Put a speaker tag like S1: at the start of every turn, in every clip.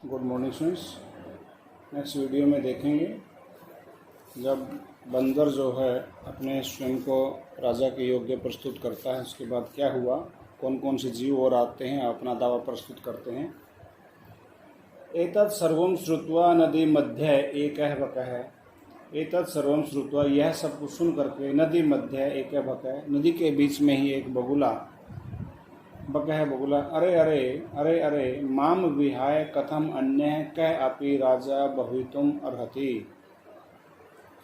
S1: Good morning students. Next video में देखेंगे जब बंदर जो है अपने स्वयं को राजा के योग्य प्रस्तुत करता है, उसके बाद क्या हुआ, कौन कौन से जीव और आते हैं अपना दावा प्रस्तुत करते हैं। एतत् सर्वं श्रुत्वा नदी मध्य एकः वकः। एतत् सर्वं श्रुत्वा, यह सब कुछ सुन करके, नदी मध्य एकः वकः, नदी के बीच में ही एक बगुला, बकह बगुला, अरे अरे अरे अरे माम विहाय कथम अन्य कह अपि राजा भवितुम अर्हति।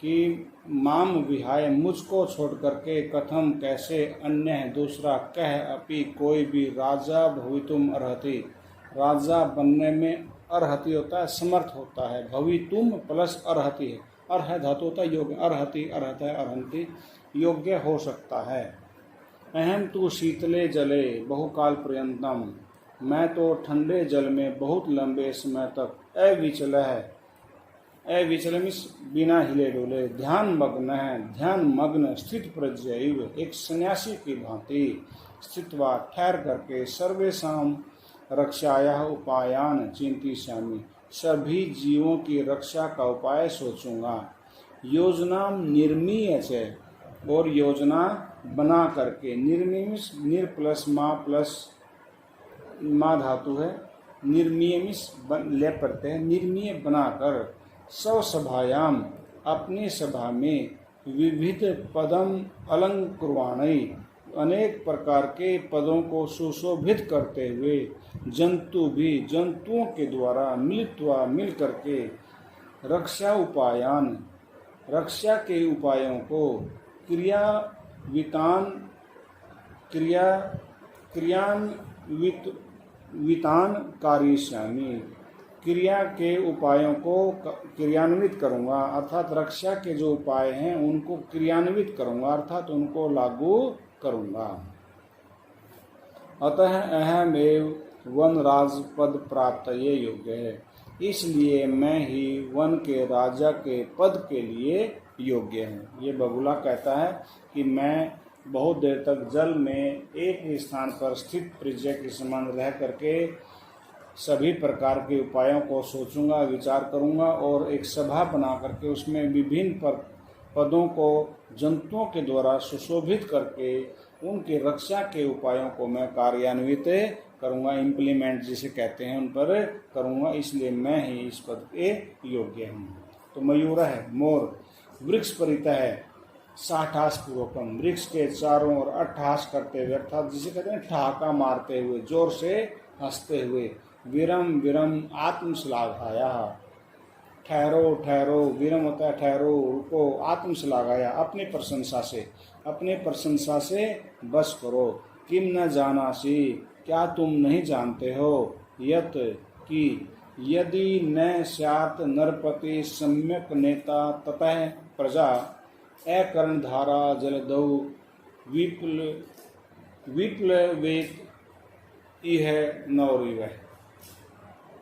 S1: कि माम विहाय, मुझको छोड़ करके, कथम कैसे, अन्य दूसरा, कह अपि कोई भी, राजा भवितुम अर्हति राजा बनने में, अर्हति होता है समर्थ होता है, भवितुम प्लस अर्हति है, अर्ह धातु होता है योग्य, अर्हति अर्हत है अर्हन्ति, योग्य हो सकता है। अहम तो शीतले जले बहुकाल पर्यंतम, मैं तो ठंडे जल में बहुत लंबे समय तक, अविचल है, अविचल मीन्स बिना हिले डोले, ध्यान मग्न है, ध्यान मग्न, स्थित प्रज्ञैव, एक सन्यासी की भांति, स्थित्वा ठहर करके, सर्वेषां रक्षाया उपायान चिंतिष्यामि, सभी जीवों की रक्षा का उपाय सोचूंगा। योजना निर्मीय च, और योजना बना करके, निर्मीय निर प्लस माँ धातु है, निर्मीय ले पड़ते हैं, निर्मीय बनाकर, सव सभायाम, अपनी सभा में, विविध पदम अलंकुर्वाणै, अनेक प्रकार के पदों को सुशोभित करते हुए, जंतु भी, जंतुओं के द्वारा मिलित्वा मिल करके, रक्षा उपायान, रक्षा के उपायों को, क्रियान्वितान कारयिष्यामि, क्रिया के उपायों को क्रियान्वित करूँगा, अर्थात रक्षा के जो उपाय हैं उनको क्रियान्वित करूँगा, अर्थात उनको लागू करूँगा। अतः अहमेव वनराज पद प्राप्त ये योग्य है, इसलिए मैं ही वन के राजा के पद के लिए योग्य हूँ। ये बगुला कहता है कि मैं बहुत देर तक जल में एक ही स्थान पर स्थित प्रज्ञा के समान रह करके सभी प्रकार के उपायों को सोचूंगा, विचार करूंगा, और एक सभा बना करके उसमें विभिन्न पदों को जंतुओं के द्वारा सुशोभित करके उनकी रक्षा के उपायों को मैं कार्यान्वित करूंगा, इम्प्लीमेंट जिसे कहते हैं, उन पर करूंगा, इसलिए मैं ही इस पद के योग्य हूँ। तो मयूर है, मोर, वृक्ष परितः है, साठास पूर्वकम, वृक्ष के चारों ओर अट्ठहास करते हुए, अर्थात जिसे कहते हैं ठहाका मारते हुए, जोर से हंसते हुए, विरम विरम आत्मश्लाघाया, ठहरो ठहरो, विरम होता है ठहरो, रुको, आत्मश्लाघाया, अपनी प्रशंसा से, अपने प्रशंसा से बस करो, किम न जानासी, क्या तुम नहीं जानते हो, यत कि यदि न स्यात् नरपति सम्यक नेता ततः प्रजा, अकर्णधारा जलदौ विप्लवेत इह नौरिव।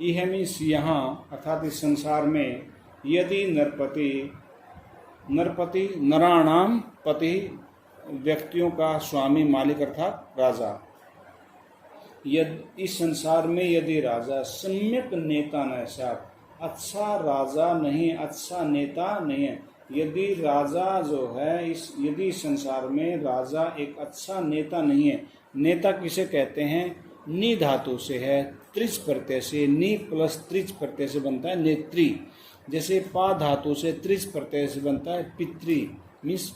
S1: यह मीन्स यहाँ, अर्थात इस संसार में, यदि नरपति नराणाम पति, व्यक्तियों का स्वामी, मालिक अर्थात राजा, इस संसार में यदि राजा सम्यक नेता न स्यात्, अच्छा राजा नहीं, अच्छा नेता नहीं है, यदि राजा जो है यदि संसार में राजा एक अच्छा नेता नहीं है, नेता किसे कहते हैं, नी धातु से है, त्रिच प्रत्यय से, नी प्लस त्रिच प्रत्यय से बनता है नेत्री, जैसे पा धातु से त्रिच प्रत्यय से बनता है पितृ, मीन्स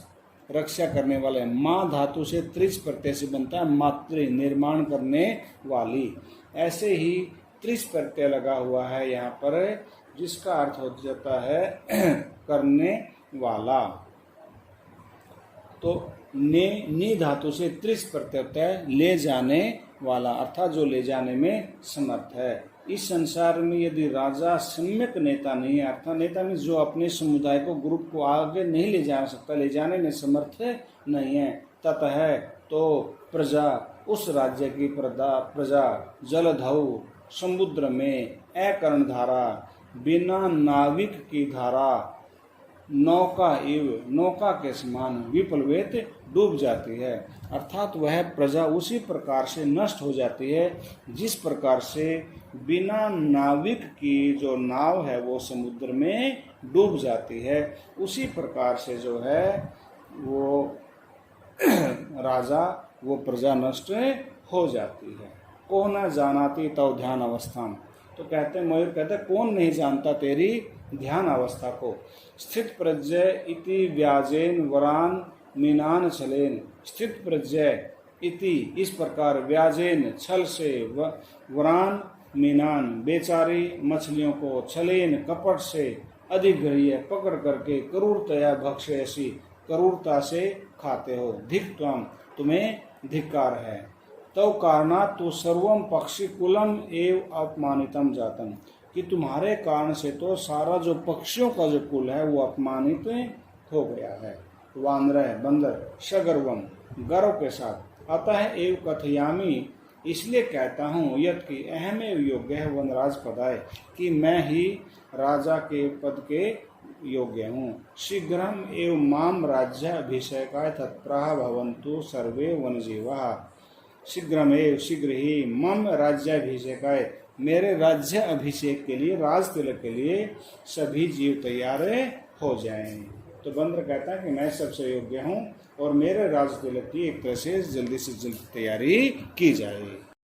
S1: रक्षा करने वाले, माँ धातु से त्रिच प्रत्यय से बनता है मातृ, निर्माण करने वाली, ऐसे ही त्रिच प्रत्यय लगा हुआ है यहाँ पर, जिसका अर्थ हो जाता है करने वाला। तो ने धातु से त्रिच प्रत्यय होता है ले जाने वाला, अर्थात जो ले जाने में समर्थ है। इस संसार में यदि राजा सम्यक नेता नहीं है, अर्थात नेता में जो अपने समुदाय को, ग्रुप को आगे नहीं ले जा सकता, ले जाने में समर्थ नहीं है, ततः तो प्रजा, उस राज्य की प्रजा, जलधौ समुद्र में, अकर्णधारा बिना नाविक की धारा, नौका इव, नौका के समान विप्लवेत डूब जाती है। अर्थात वह प्रजा उसी प्रकार से नष्ट हो जाती है जिस प्रकार से बिना नाविक की जो नाव है वो समुद्र में डूब जाती है। उसी प्रकार से जो है वो राजा, वो प्रजा नष्ट हो जाती है। को न जानाती तव ध्यान अवस्था, तो कहते हैं मयूर कहते हैं कौन नहीं जानता तेरी ध्यान अवस्था को। स्थित प्रज्ञ इति व्याजेन वरान मीनान छलेन, स्थित प्रज्ञ इति इस प्रकार, व्याजेन छल से, वरान मीनान बेचारी मछलियों को, छलेन कपट से, अधिग्रह्य पकड़ करके, क्रूरतया भक्ष्यसि क्रूरता से खाते हो, धिक त्वम तुम्हें धिक्कार है। तो कारणात् तो सर्वम पक्षी कुलम एव अपमानितम जातम, कि तुम्हारे कारण से तो सारा जो पक्षियों का जो कुल है वो अपमानित हो गया है। वानर बंदर, सगर्वम गर्व के साथ, अतः एव कथयामी इसलिए कहता हूँ, यत की अहमेव योग्य है वनराज पदाय, कि मैं ही राजा के पद के योग्य हूँ। शीघ्रम एव माम राज्य अभिषेकाय तत्प्राह भवन्तु सर्वे वनजीवा, शीघ्रमेव शीघ्र ही, मम राज्याभिषेकाय मेरे राज्य अभिषेक के लिए, राज तिलक के लिए सभी जीव तैयार हो जाएं। तो बंदर कहता है कि मैं सबसे योग्य हूँ और मेरे राज तिलक की एक तरह से जल्दी तैयारी की जाए।